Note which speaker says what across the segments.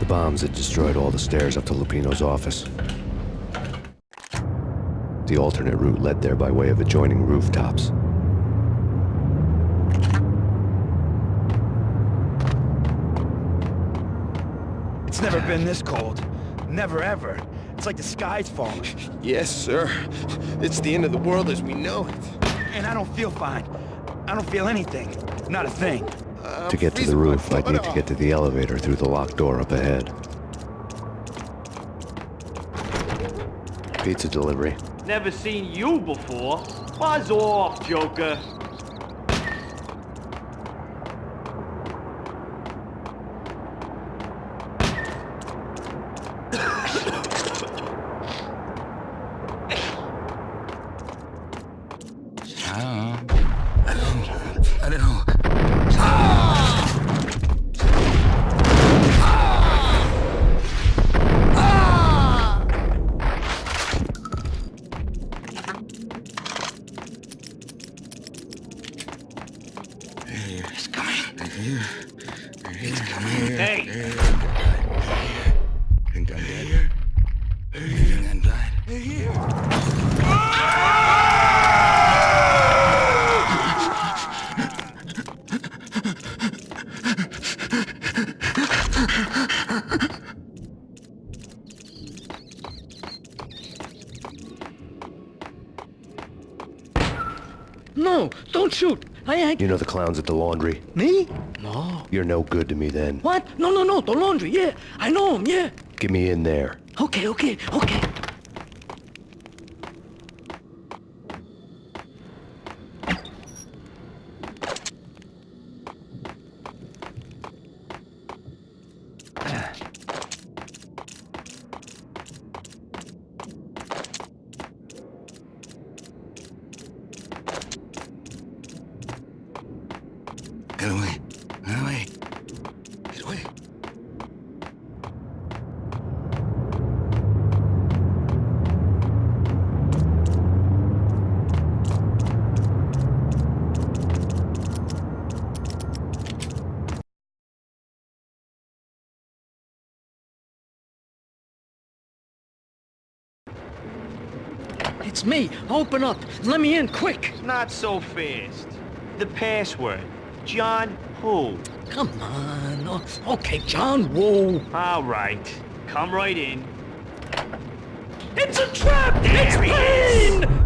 Speaker 1: bombs had destroyed all the stairs up to Lupino's office. The alternate route led there by way of adjoining rooftops.
Speaker 2: It's never been this cold. Never ever. It's like the sky's falling.
Speaker 3: Yes, sir. It's the end of the world as we know it.
Speaker 2: And I don't feel fine. I don't feel anything. Not a thing.
Speaker 1: To get to the roof, I'd need to get to the elevator through the locked door up ahead. Pizza delivery.
Speaker 4: Never seen you before. Buzz off, Joker.
Speaker 5: I don't know. It's coming. It's coming.
Speaker 4: Hey!
Speaker 5: Think I'm dead? Think I'm dead?
Speaker 6: No, don't shoot.
Speaker 1: You know the clowns at the laundry?
Speaker 6: Me? No.
Speaker 1: You're no good to me then.
Speaker 6: What? No, the laundry, yeah. I know him, yeah.
Speaker 1: Get me in there.
Speaker 6: Okay.
Speaker 5: Get away. Get away. Get away.
Speaker 6: It's me. Open up. Let me in, quick.
Speaker 4: Not so fast. The password. John who?
Speaker 6: Come on. Oh, okay, John Woo.
Speaker 4: All right. Come right in.
Speaker 6: It's a trap! It's
Speaker 4: There he is.
Speaker 6: Payne!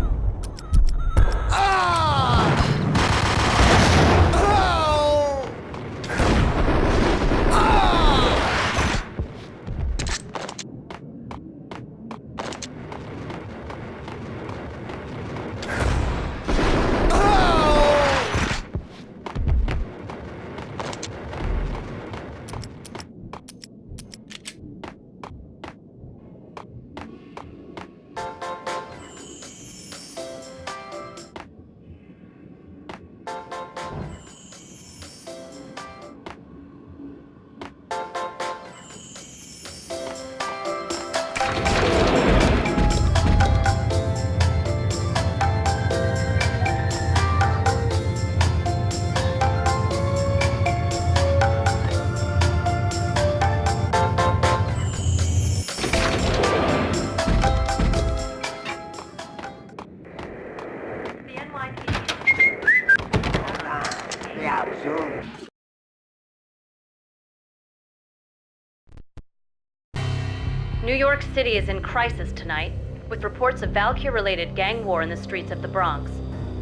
Speaker 7: New York City is in crisis tonight, with reports of Valkyr-related gang war in the streets of the Bronx.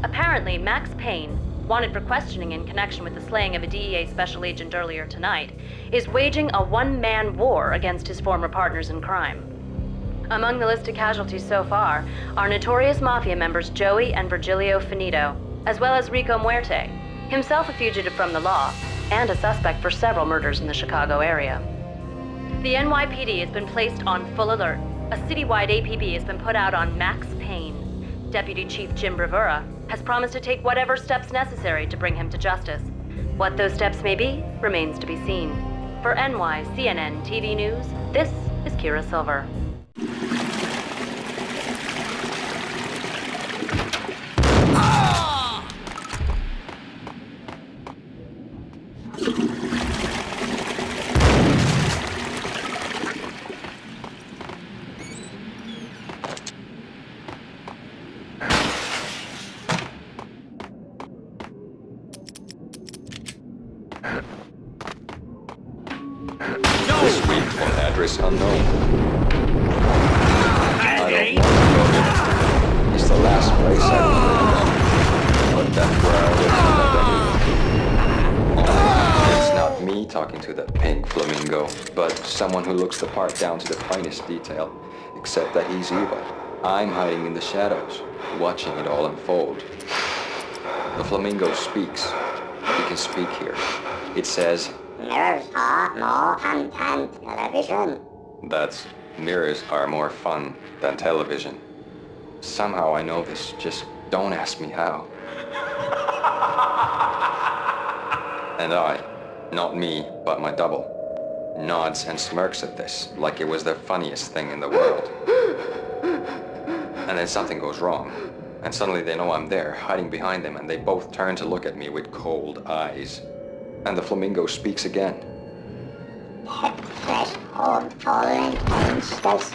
Speaker 7: Apparently, Max Payne, wanted for questioning in connection with the slaying of a DEA special agent earlier tonight, is waging a one-man war against his former partners in crime. Among the listed casualties so far are notorious mafia members Joey and Virgilio Finito, as well as Rico Muerte, himself a fugitive from the law, and a suspect for several murders in the Chicago area. The NYPD has been placed on full alert. A citywide APB has been put out on Max Payne. Deputy Chief Jim Bravura has promised to take whatever steps necessary to bring him to justice. What those steps may be remains to be seen. For NYCNN TV News, this is Kira Silver.
Speaker 8: dangerous unknown. I don't want to go there. It's the last place I remember. But that's where I live forever. It's not me talking to that pink flamingo, but someone who looks the part down to the finest detail, except that he's evil. I'm hiding in the shadows, watching it all unfold. The flamingo speaks. He can speak here. It says,
Speaker 9: mirrors are more fun than television.
Speaker 8: That's, mirrors are more fun than television. Somehow I know this, just don't ask me how. And I, not me, but my double, nods and smirks at this like it was the funniest thing in the world. And then something goes wrong, and suddenly they know I'm there, hiding behind them, and they both turn to look at me with cold eyes. And the flamingo speaks again.
Speaker 9: Threshold falling monsters.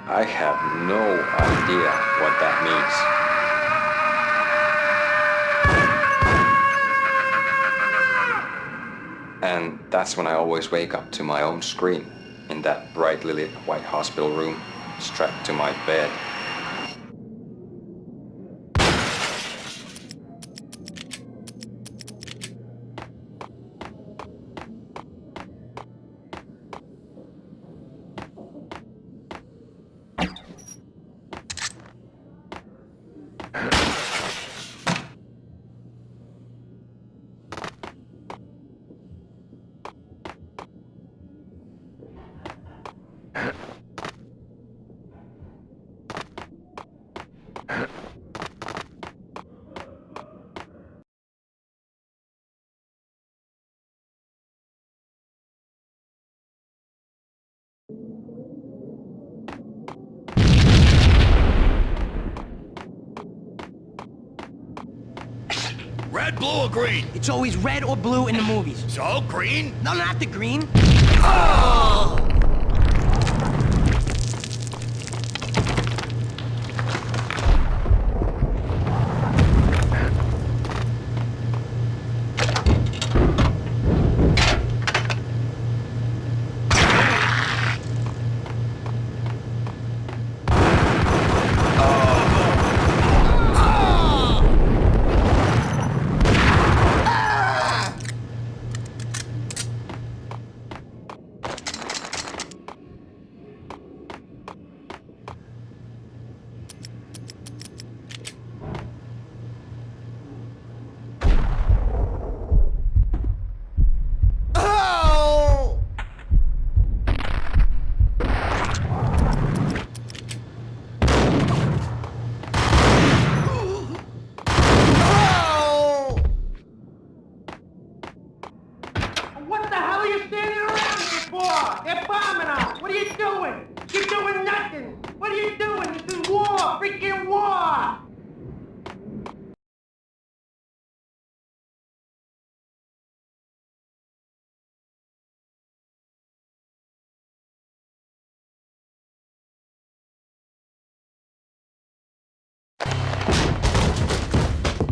Speaker 8: I have no idea what that means. And that's when I always wake up to my own scream, in that brightly lit white hospital room, strapped to my bed.
Speaker 2: Red, blue, or green?
Speaker 6: It's always red or blue in the movies.
Speaker 2: So, green?
Speaker 6: No, not the green.
Speaker 2: Oh!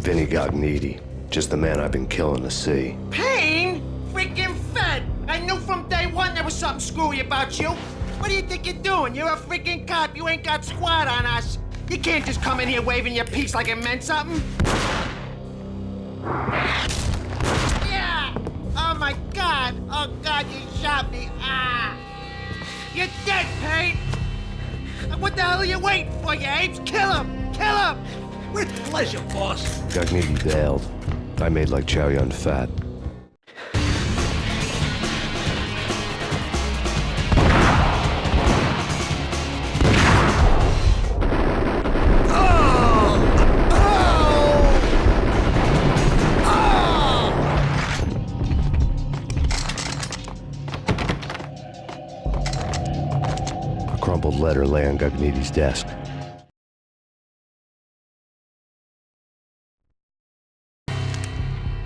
Speaker 1: Vinny Gognitti, just the man I've been killing to see.
Speaker 10: Payne? Freaking Fed! I knew from day one there was something screwy about you. What do you think you're doing? You're a freaking cop. You ain't got squat on us. You can't just come in here waving your piece like it meant something. Yeah! Oh my God! Oh God, you shot me! Ah! You're dead, Payne! What the hell are you waiting for, you apes? Kill him! Kill him!
Speaker 6: With pleasure, boss.
Speaker 1: Gognitti bailed. I made like Chow Yun Fat. A crumpled letter lay on Gognitti's desk.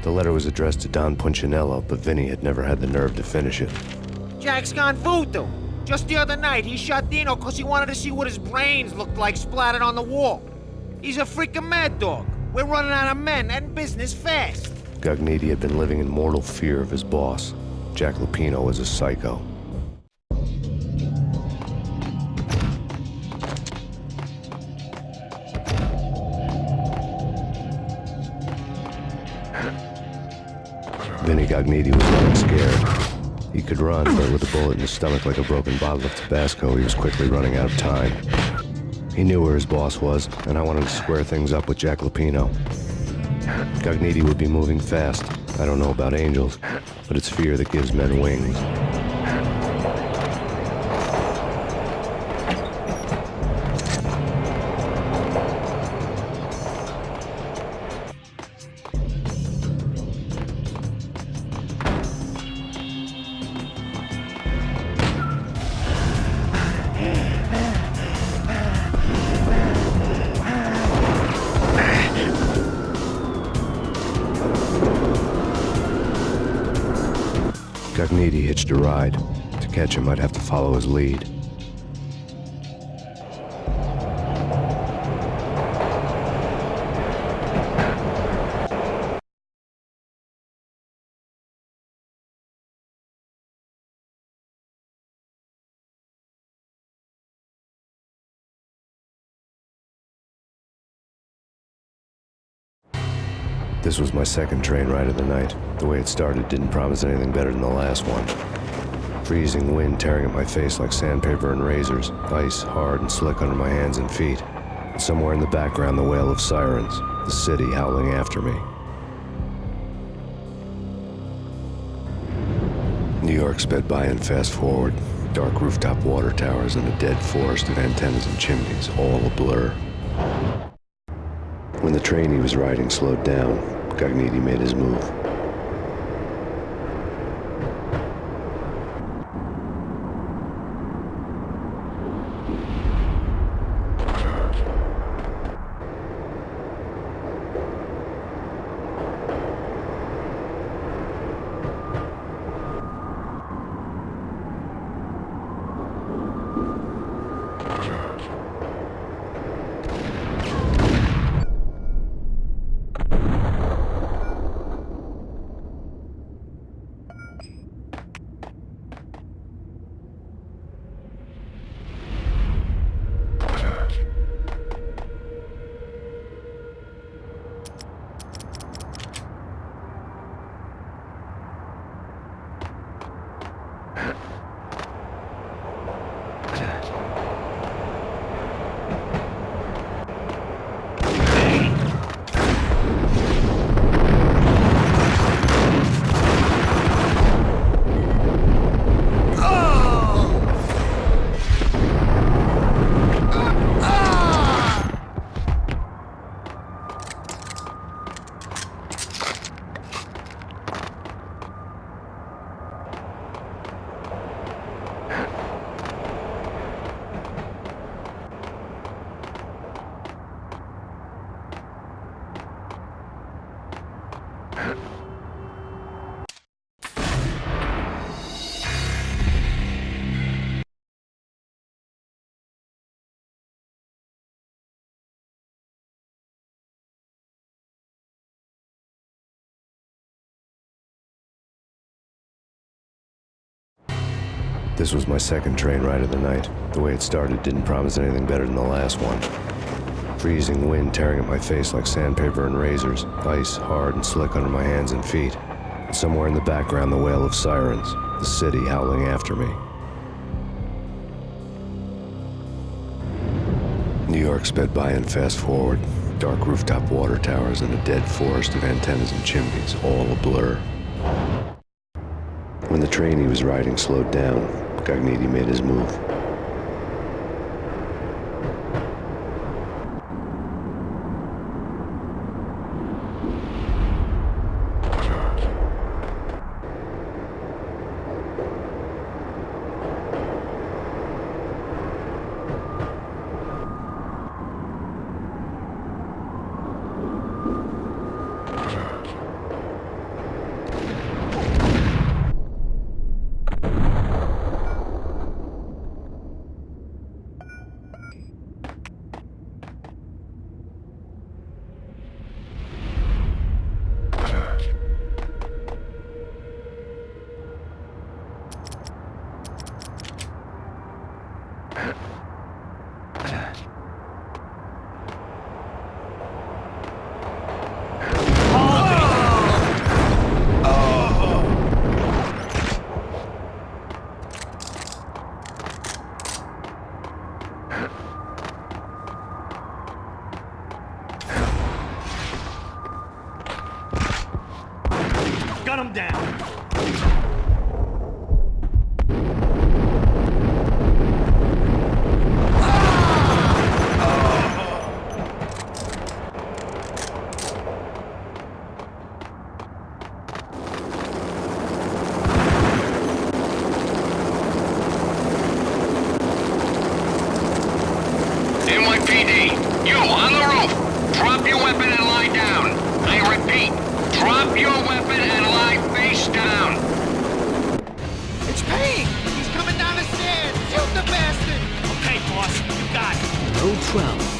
Speaker 1: The letter was addressed to Don Punchinello, but Vinny had never had the nerve to finish it.
Speaker 10: Jack's gone voodoo. Just the other night, he shot Dino because he wanted to see what his brains looked like splattered on the wall. He's a freaking mad dog. We're running out of men and business fast.
Speaker 1: Gognitti had been living in mortal fear of his boss. Jack Lupino was a psycho. Vinny Gognitti was running scared. He could run, but with a bullet in his stomach like a broken bottle of Tabasco, he was quickly running out of time. He knew where his boss was, and I wanted to square things up with Jack Lupino. Gognitti would be moving fast. I don't know about angels, but it's fear that gives men wings. Gognitti hitched a ride. To catch him, I'd have to follow his lead. This was my second train ride of the night. The way it started didn't promise anything better than the last one. Freezing wind tearing at my face like sandpaper and razors, ice hard and slick under my hands and feet. And somewhere in the background, the wail of sirens, the city howling after me. New York sped by in fast forward. Dark rooftop water towers and a dead forest of antennas and chimneys, all a blur. When the train he was riding slowed down, Gognitti made his move. This was my second train ride of the night. The way it started didn't promise anything better than the last one. Freezing wind tearing at my face like sandpaper and razors, ice hard and slick under my hands and feet. And somewhere in the background, the wail of sirens, the city howling after me. New York sped by in fast forward. Dark rooftop water towers and a dead forest of antennas and chimneys, all a blur. When the train he was riding slowed down, Gognitti made his move.
Speaker 4: Gun him down.
Speaker 11: NYPD, you on the roof. Drop your weapon and lie down. I repeat, drop your weapon and lie face down.
Speaker 10: It's Payne! He's coming down the stairs! Shoot the bastard!
Speaker 4: Okay, boss, you got it.
Speaker 6: Road 12.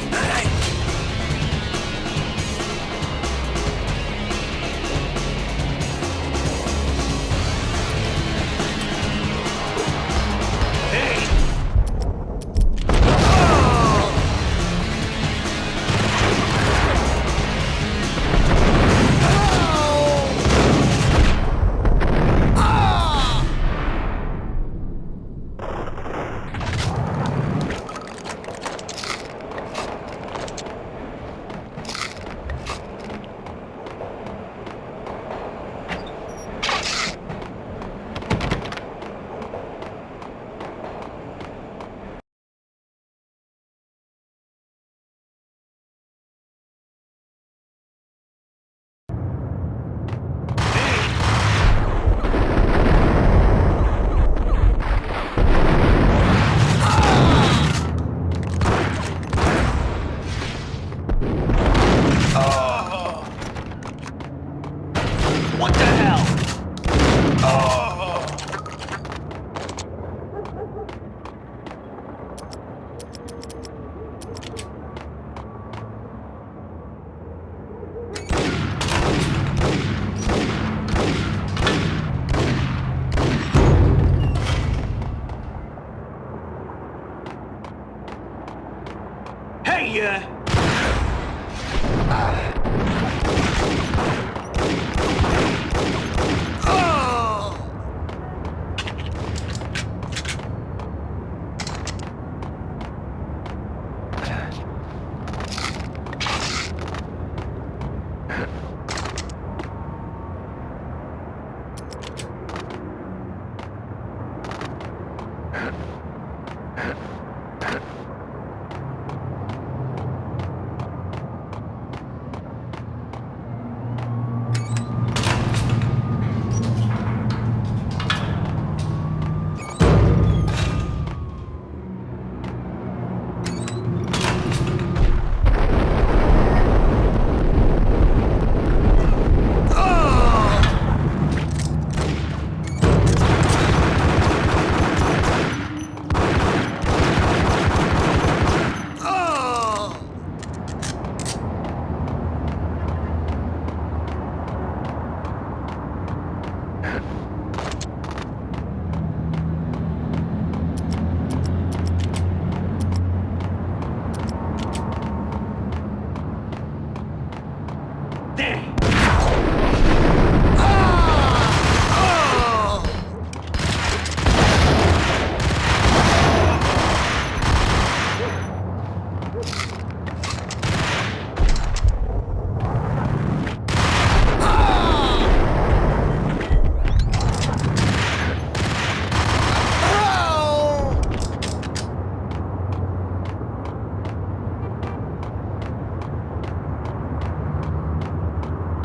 Speaker 4: What the hell? Hey,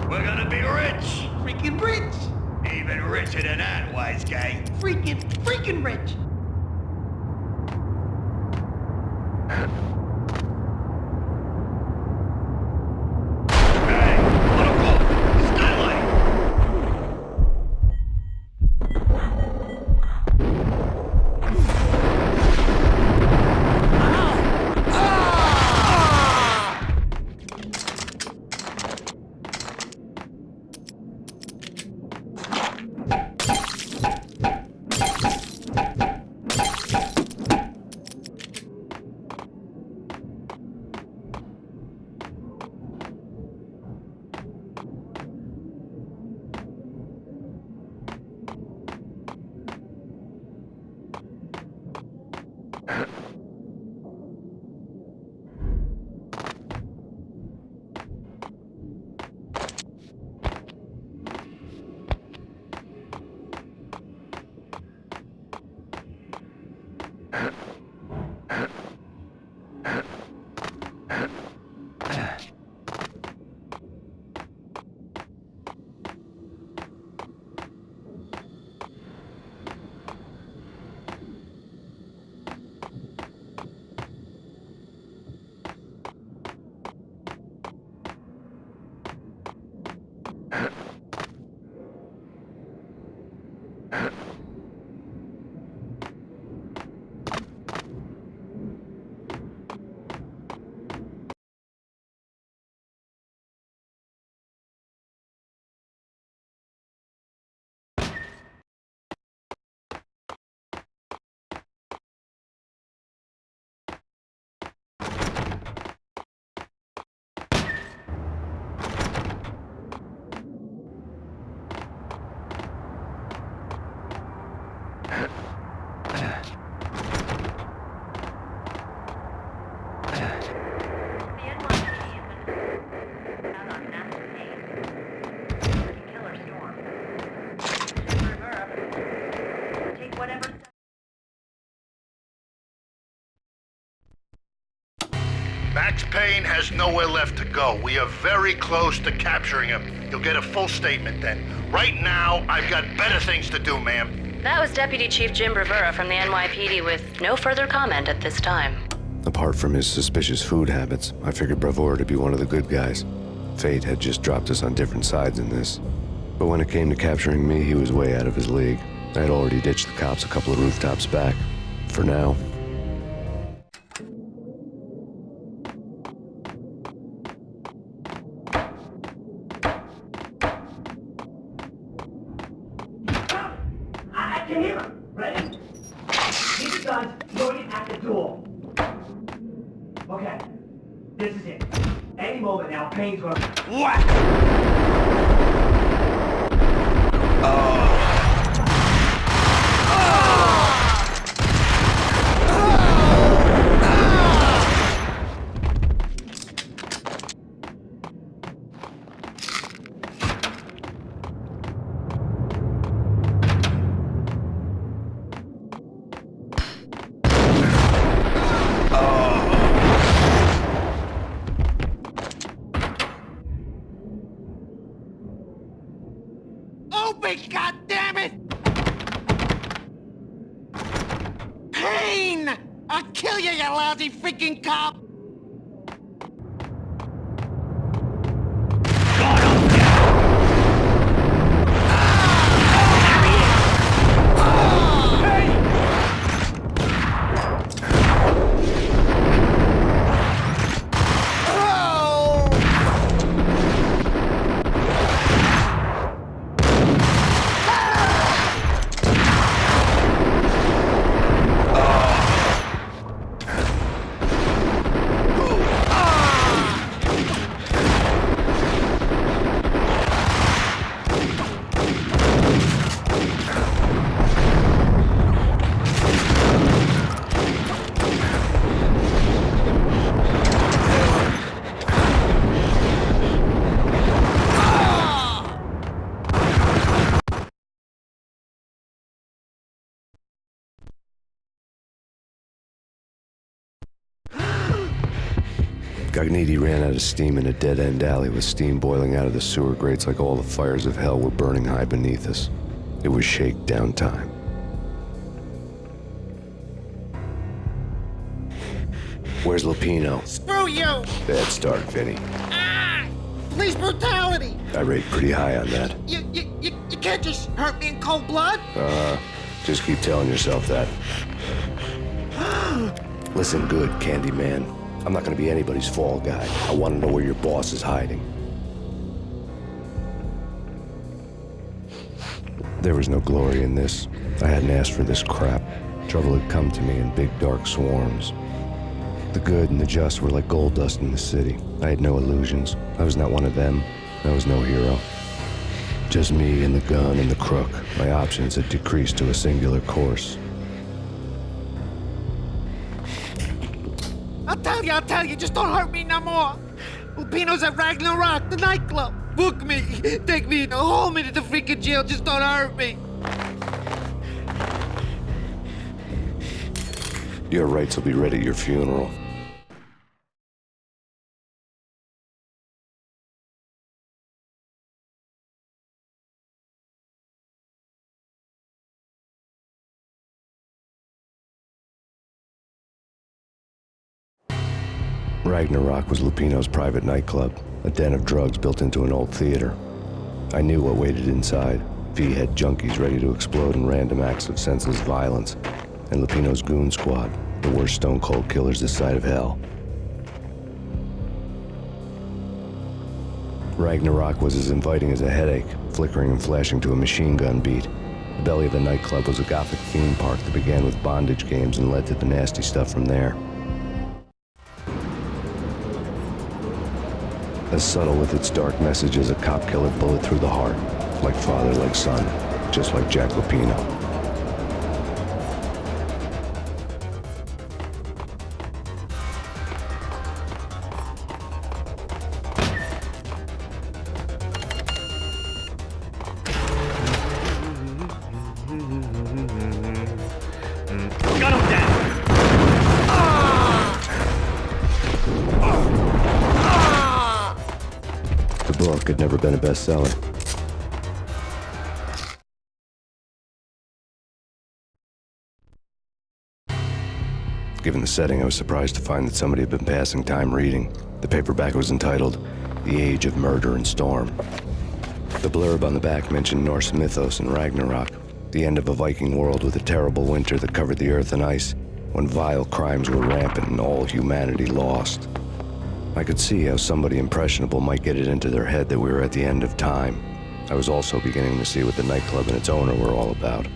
Speaker 4: we're gonna be rich.
Speaker 10: Freaking rich!
Speaker 4: Even richer than that, wise guy.
Speaker 10: Freaking rich!
Speaker 4: Hey, what a rope. Skylight.
Speaker 12: Payne has nowhere left to go. We are very close to capturing him. You'll get a full statement then. Right now, I've got better things to do, ma'am.
Speaker 7: That was Deputy Chief Jim Bravura from the NYPD with no further comment at this time.
Speaker 1: Apart from his suspicious food habits, I figured Bravura to be one of the good guys. Fate had just dropped us on different sides in this. But when it came to capturing me, he was way out of his league. I had already ditched the cops a couple of rooftops back. For now.
Speaker 13: I can hear him. Ready? Keep your guns loaded at the door. Okay. This is it. Any moment now, Payne's gonna... Whack!
Speaker 10: Open, goddammit! Payne! I'll kill you, you lousy freaking cop!
Speaker 1: Gognitti ran out of steam in a dead-end alley with steam boiling out of the sewer grates like all the fires of hell were burning high beneath us. It was shakedown time. Where's Lupino?
Speaker 10: Screw you!
Speaker 1: Bad start, Vinny.
Speaker 10: Ah! Police brutality!
Speaker 1: I rate pretty high on that.
Speaker 10: You can't just hurt me in cold blood!
Speaker 1: Just keep telling yourself that. Listen good, Candyman. I'm not gonna be anybody's fall guy. I wanna know where your boss is hiding. There was no glory in this. I hadn't asked for this crap. Trouble had come to me in big dark swarms. The good and the just were like gold dust in the city. I had no illusions. I was not one of them. I was no hero. Just me and the gun and the crook. My options had decreased to a singular course.
Speaker 10: I'll tell you, just don't hurt me no more. Lupino's at Ragnarok, the nightclub. Book me, take me in, hold me to the freaking jail, just don't hurt me.
Speaker 1: Your rights will be read at your funeral. Ragnarok was Lupino's private nightclub, a den of drugs built into an old theater. I knew what waited inside. V-head junkies ready to explode in random acts of senseless violence, and Lupino's goon squad, the worst stone-cold killers this side of hell. Ragnarok was as inviting as a headache, flickering and flashing to a machine gun beat. The belly of the nightclub was a gothic theme park that began with bondage games and led to the nasty stuff from there. As subtle with its dark message as a cop killer bullet through the heart, like father, like son, just like Jack Lupino.
Speaker 13: Got him down!
Speaker 1: book had never been a bestseller. Given the setting, I was surprised to find that somebody had been passing time reading. The paperback was entitled, The Age of Murder and Storm. The blurb on the back mentioned Norse mythos and Ragnarok, the end of a Viking world with a terrible winter that covered the earth in ice, when vile crimes were rampant and all humanity lost. I could see how somebody impressionable might get it into their head that we were at the end of time. I was also beginning to see what the nightclub and its owner were all about.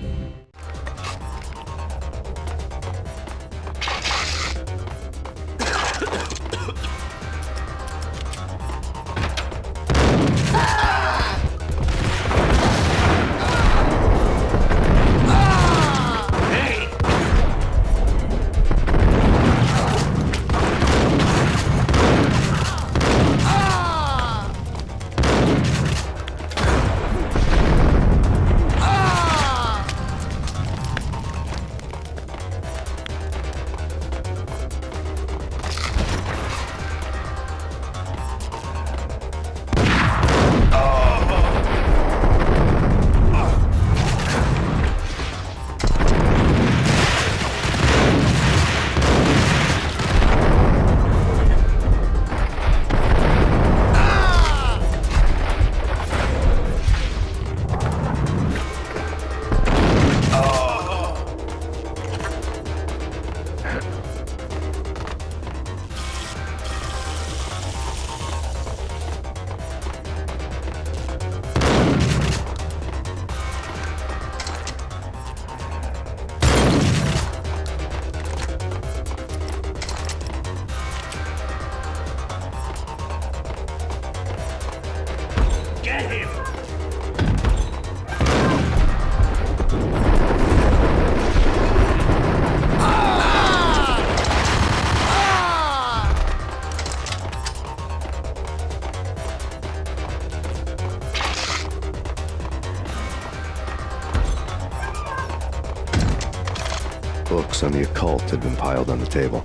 Speaker 1: Books on the occult had been piled on the table.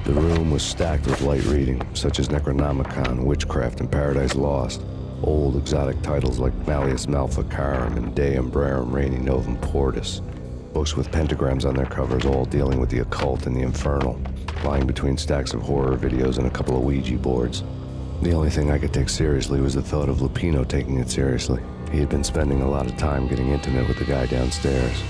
Speaker 1: The room was stacked with light reading, such as Necronomicon, Witchcraft, and Paradise Lost. Old exotic titles like Malleus Maleficarum and De Umbrarum Reini Novum Portus. Books with pentagrams on their covers, all dealing with the occult and the infernal, lying between stacks of horror videos and a couple of Ouija boards. The only thing I could take seriously was the thought of Lupino taking it seriously. He had been spending a lot of time getting intimate with the guy downstairs.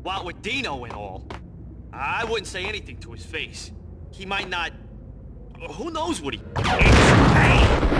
Speaker 4: What with Dino and all, I wouldn't say anything to his face. He might not... Who knows what he... It's Payne!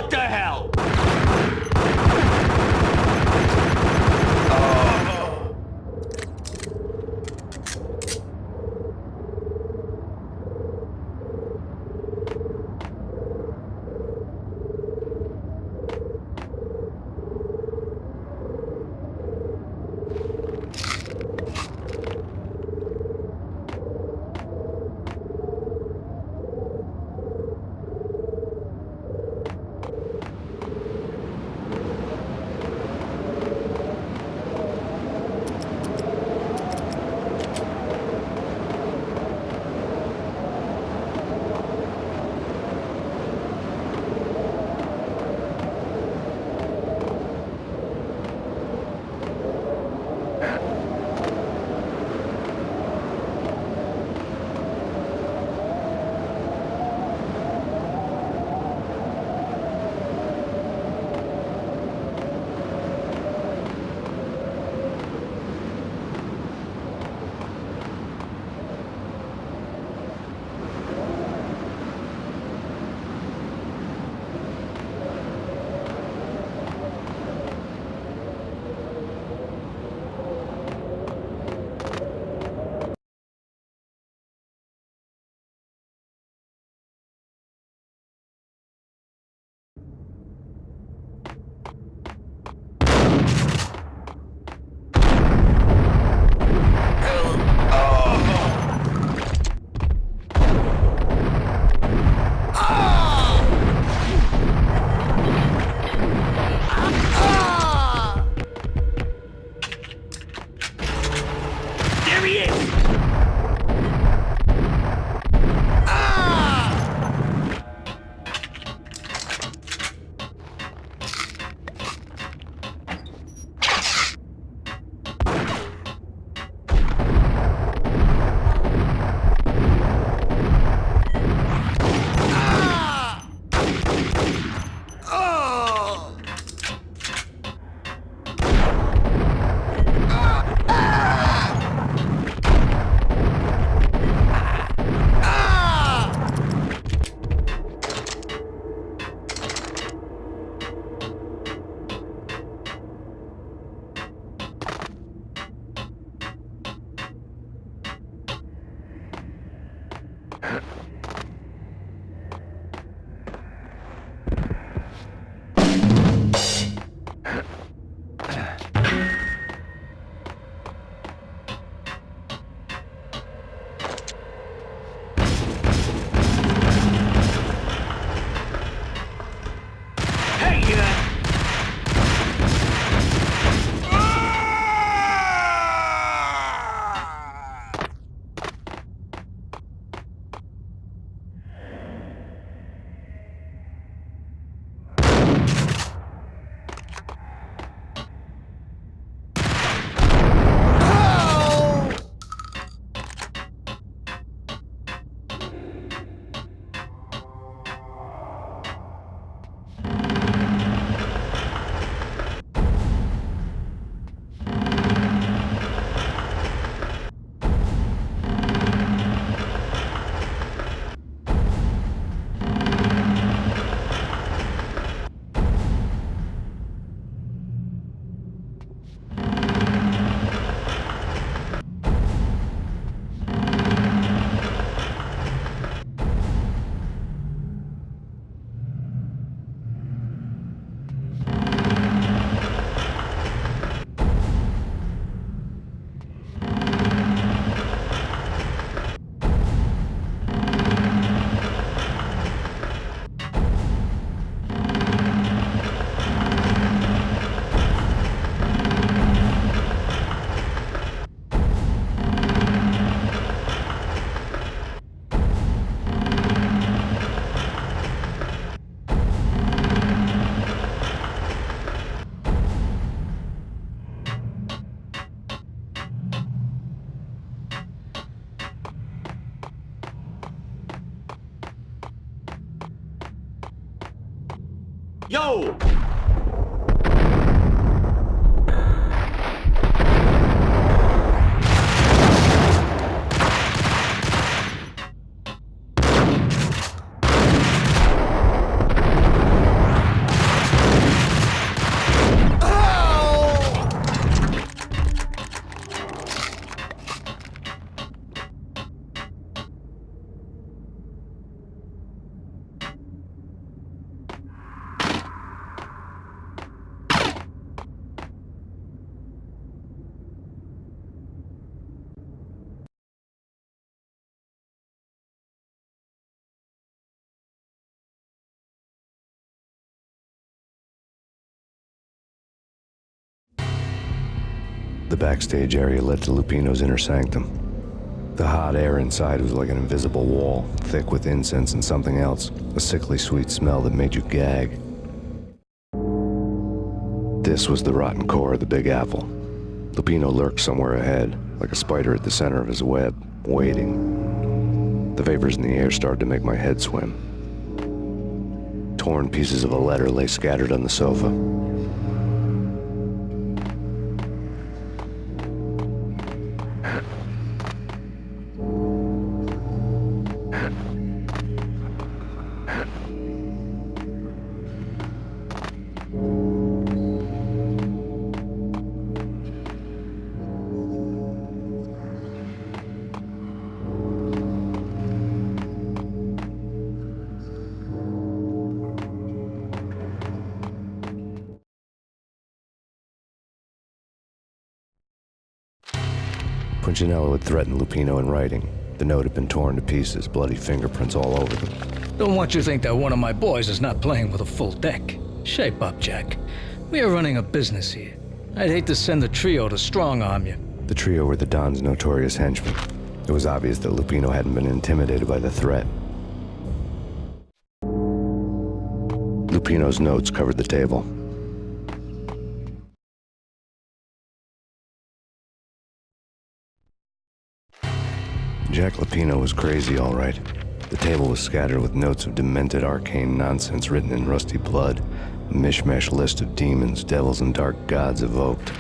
Speaker 4: What the hell? Yo!
Speaker 1: The backstage area led to Lupino's inner sanctum. The hot air inside was like an invisible wall, thick with incense and something else, a sickly sweet smell that made you gag. This was the rotten core of the Big Apple. Lupino lurked somewhere ahead, like a spider at the center of his web, waiting. The vapors in the air started to make my head swim. Torn pieces of a letter lay scattered on the sofa. Punchinello had threatened Lupino in writing. The note had been torn to pieces, bloody fingerprints all over them.
Speaker 6: Don't want you to think that one of my boys is not playing with a full deck. Shape up, Jack. We are running a business here. I'd hate to send the trio to strong-arm you.
Speaker 1: The trio were the Don's notorious henchmen. It was obvious that Lupino hadn't been intimidated by the threat. Lupino's notes covered the table. Jack Lupino was crazy, all right. The table was scattered with notes of demented arcane nonsense written in rusty blood, a mishmash list of demons, devils, and dark gods evoked.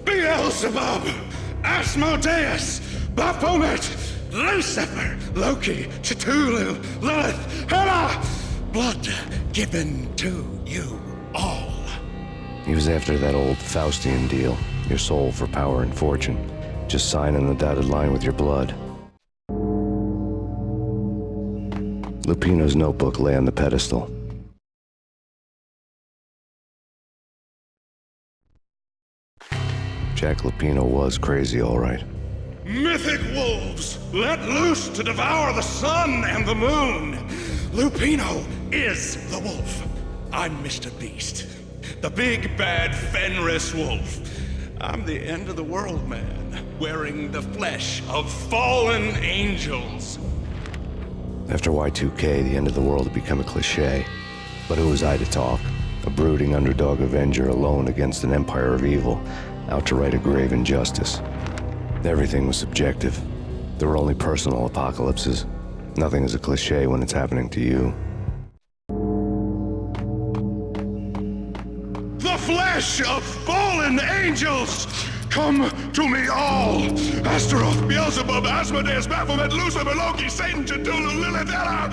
Speaker 14: Beelzebub, Asmodeus, Baphomet, Lucifer, Loki, Cthulhu, Lilith, Hela! Blood given to you all.
Speaker 1: He was after that old Faustian deal, your soul for power and fortune. Just sign on the dotted line with your blood. Lupino's notebook lay on the pedestal. Jack Lupino was crazy, all right.
Speaker 14: Mythic wolves, let loose to devour the sun and the moon. Lupino is the wolf. I'm Mr. Beast, the big bad Fenris wolf. I'm the end of the world man, wearing the flesh of fallen angels.
Speaker 1: After Y2K, the end of the world had become a cliché. But who was I to talk? A brooding underdog avenger alone against an empire of evil, out to right a grave injustice. Everything was subjective. There were only personal apocalypses. Nothing is a cliché when it's happening to you.
Speaker 14: The flesh of fallen angels! Come to me all! Astaroth, Beelzebub, Asmodeus, Baphomet, Lucifer, Loki, Satan, Cthulhu, Lilith, Hela!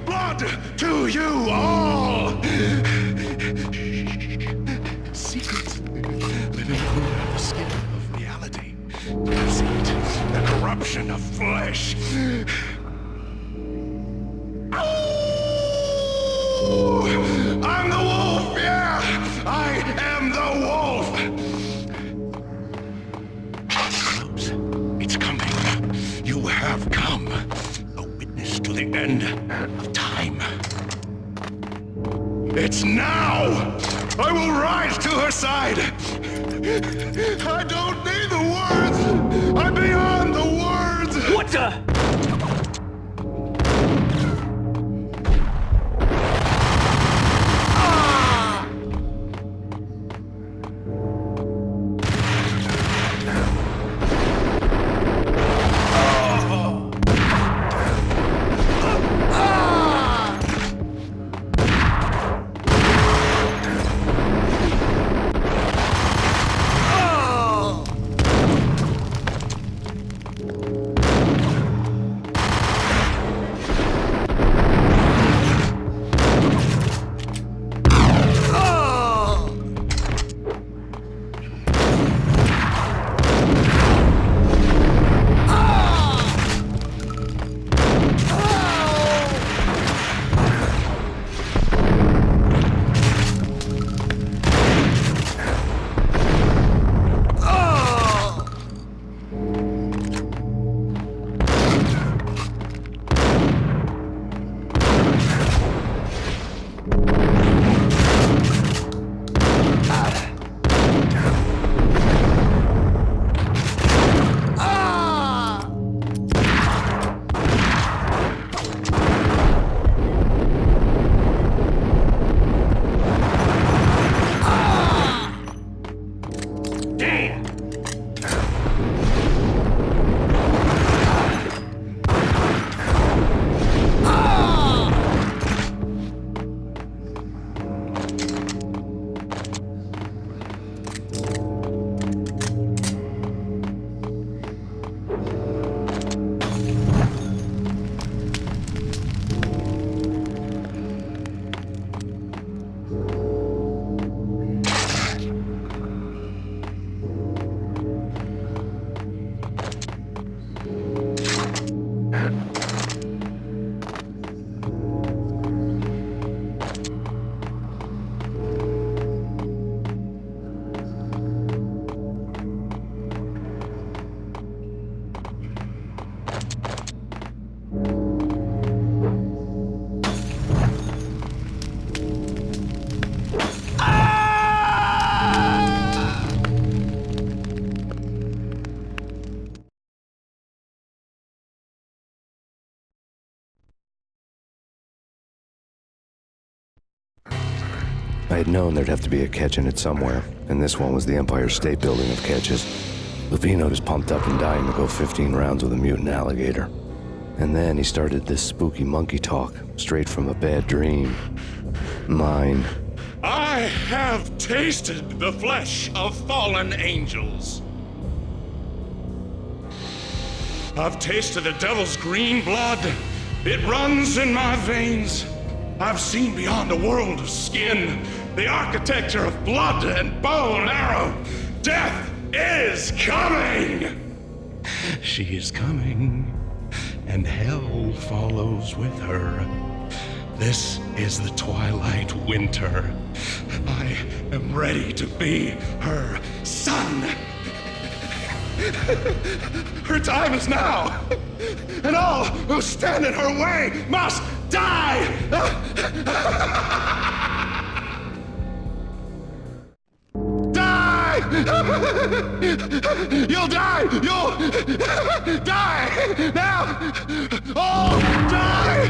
Speaker 14: Blood to you all! Secrets living under the skin of reality. Deceit, the corruption of flesh. Oh! I'm the wolf, yeah! I am the wolf! It's coming. You have come. A witness to the end of time. It's now! I will rise to her side! I don't need the words! I'm beyond the words!
Speaker 4: What the?
Speaker 1: I had known there'd have to be a catch in it somewhere, and this one was the Empire State Building of catches. Lupino was pumped up and dying to go 15 rounds with a mutant alligator. And then he started this spooky monkey talk, straight from a bad dream. Mine.
Speaker 14: I have tasted the flesh of fallen angels. I've tasted the devil's green blood. It runs in my veins. I've seen beyond a world of skin, the architecture of blood and bow and arrow. Death is coming! She is coming, and hell follows with her. This is the twilight winter. I am ready to be her son. Her time is now, and all who stand in her way must die! Die! You'll die! You'll die! Now! Oh, die!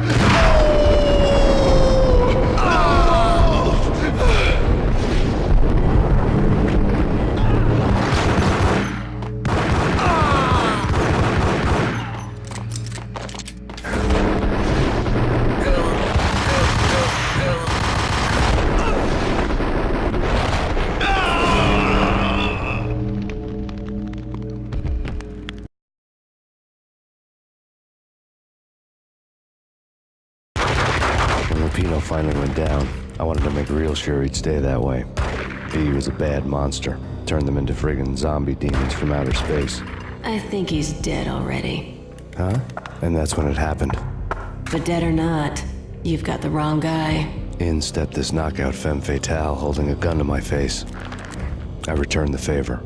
Speaker 1: Lupino finally went down. I wanted to make real sure he'd stay that way. V was a bad monster. Turned them into friggin' zombie demons from outer space.
Speaker 15: I think he's dead already.
Speaker 1: Huh? And that's when it happened.
Speaker 15: But dead or not, you've got the wrong guy.
Speaker 1: In stepped this knockout femme fatale holding a gun to my face. I returned the favor.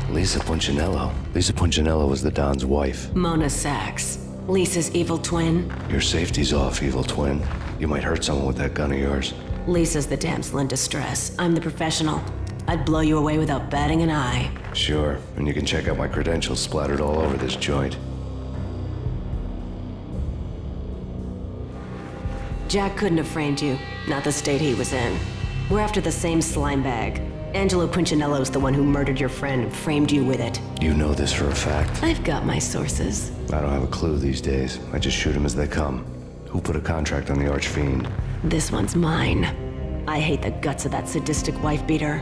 Speaker 1: Lisa Punchinello was the Don's wife.
Speaker 15: Mona Sax. Lisa's evil twin.
Speaker 1: Your safety's off, evil twin. You might hurt someone with that gun of yours.
Speaker 15: Lisa's the damsel in distress. I'm the professional. I'd blow you away without batting an eye.
Speaker 1: Sure, and you can check out my credentials splattered all over this joint.
Speaker 15: Jack couldn't have framed you. Not the state he was in. We're after the same slime bag. Angelo Punchinello's the one who murdered your friend and framed you with it.
Speaker 1: You know this for a fact.
Speaker 15: I've got my sources.
Speaker 1: I don't have a clue these days. I just shoot them as they come. Who put a contract on the Archfiend?
Speaker 15: This one's mine. I hate the guts of that sadistic wife-beater.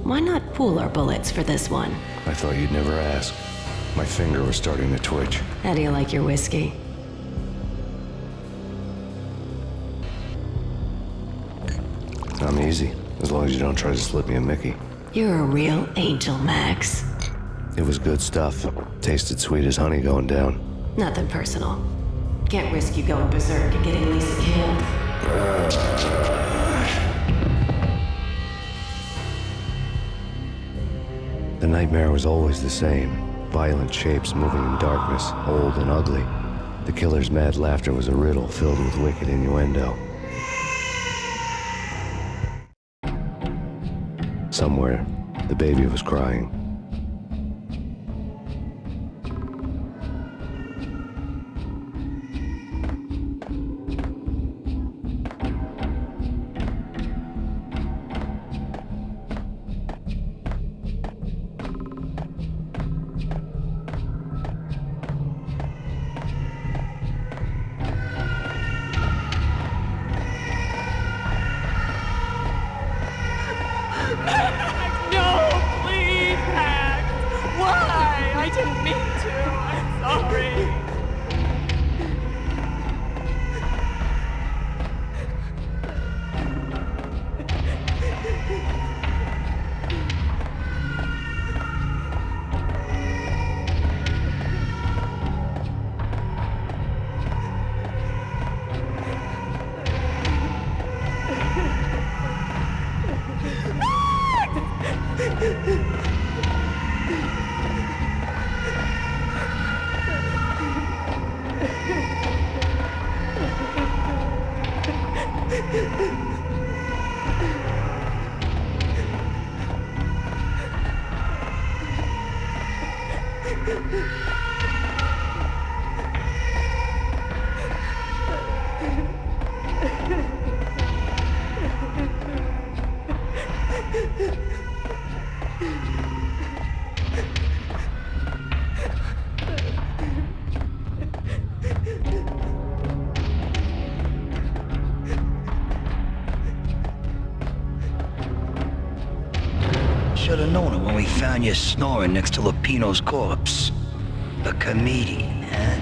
Speaker 15: Why not pool our bullets for this one?
Speaker 1: I thought you'd never ask. My finger was starting to twitch.
Speaker 15: How do you like your whiskey?
Speaker 1: I'm easy, as long as you don't try to slip me a Mickey.
Speaker 15: You're a real angel, Max.
Speaker 1: It was good stuff. Tasted sweet as honey going down.
Speaker 15: Nothing personal. Can't risk you going berserk and getting Lisa killed.
Speaker 1: The nightmare was always the same. Violent shapes moving in darkness, old and ugly. The killer's mad laughter was a riddle filled with wicked innuendo. Somewhere, the baby was crying.
Speaker 16: known her when we found you snoring next to Lupino's corpse. A comedian, huh?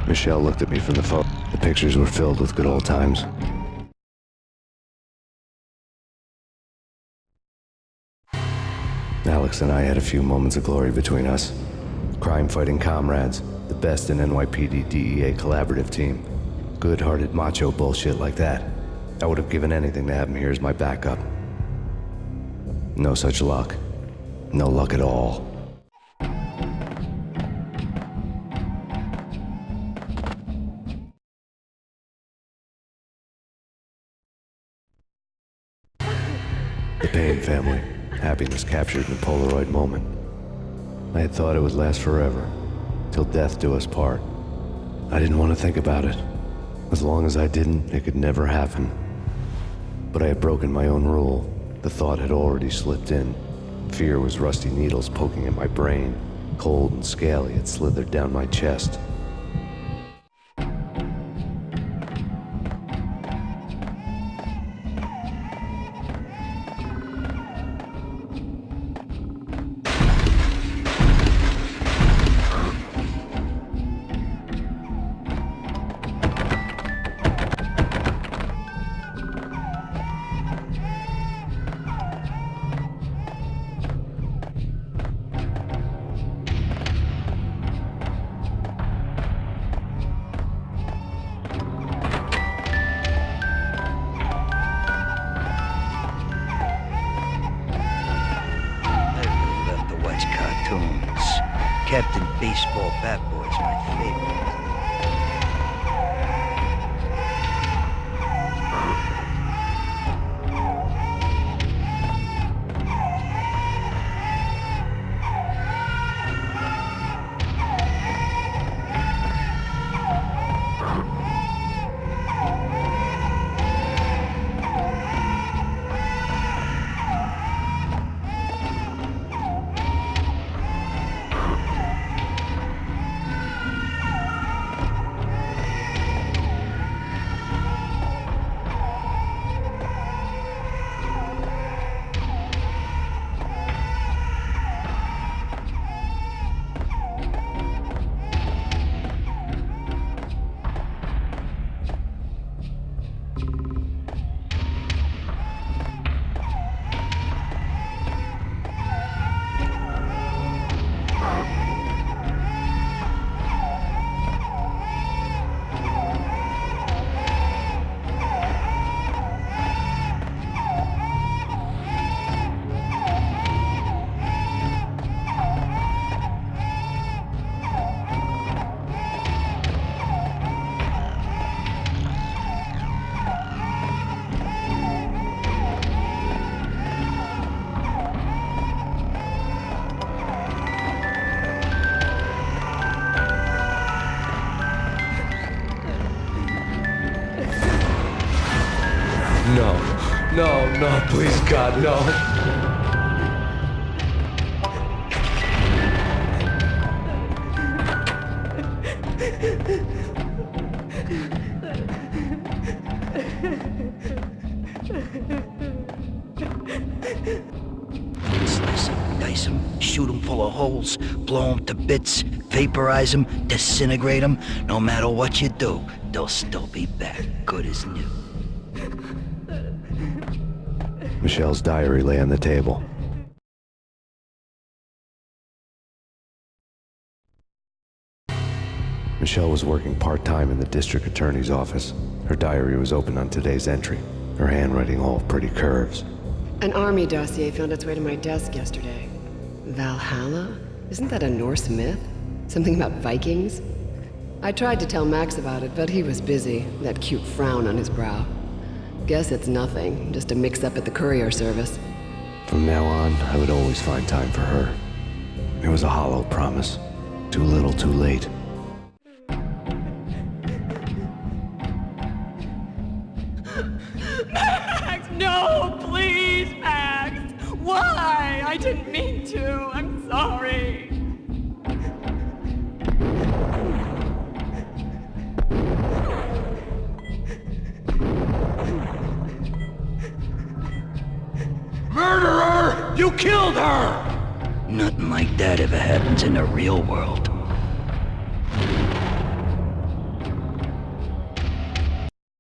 Speaker 1: Michelle looked at me from the phone. The pictures were filled with good old times. Alex and I had a few moments of glory between us. Crime-fighting comrades, the best in NYPD DEA collaborative team. Good-hearted macho bullshit like that. I would have given anything to have him here as my backup. No such luck. No luck at all. The Payne family. Happiness captured in a Polaroid moment. I had thought it would last forever, till death do us part. I didn't want to think about it. As long as I didn't, it could never happen. But I had broken my own rule. The thought had already slipped in. Fear was rusty needles poking at my brain. Cold and scaly, it slithered down my chest.
Speaker 16: Captain Baseball Bat Boy's my favorite.
Speaker 1: No, please, God, no.
Speaker 16: Slice him, dice him, shoot him full of holes, blow him to bits, vaporize him, disintegrate him. No matter what you do, they'll still be back, good as new.
Speaker 1: Michelle's diary lay on the table. Michelle was working part-time in the district attorney's office. Her diary was open on today's entry, her handwriting all pretty curves.
Speaker 17: An army dossier found its way to my desk yesterday. Valhalla? Isn't that a Norse myth? Something about Vikings? I tried to tell Max about it, but he was busy, that cute frown on his brow. Guess it's nothing, just a mix-up at the courier service.
Speaker 1: From now on, I would always find time for her. It was a hollow promise. Too little, too late.
Speaker 18: Max, no, please, Max! Why? I didn't mean to. I'm sorry.
Speaker 14: You killed her!
Speaker 16: Nothing like that ever happens in the real world.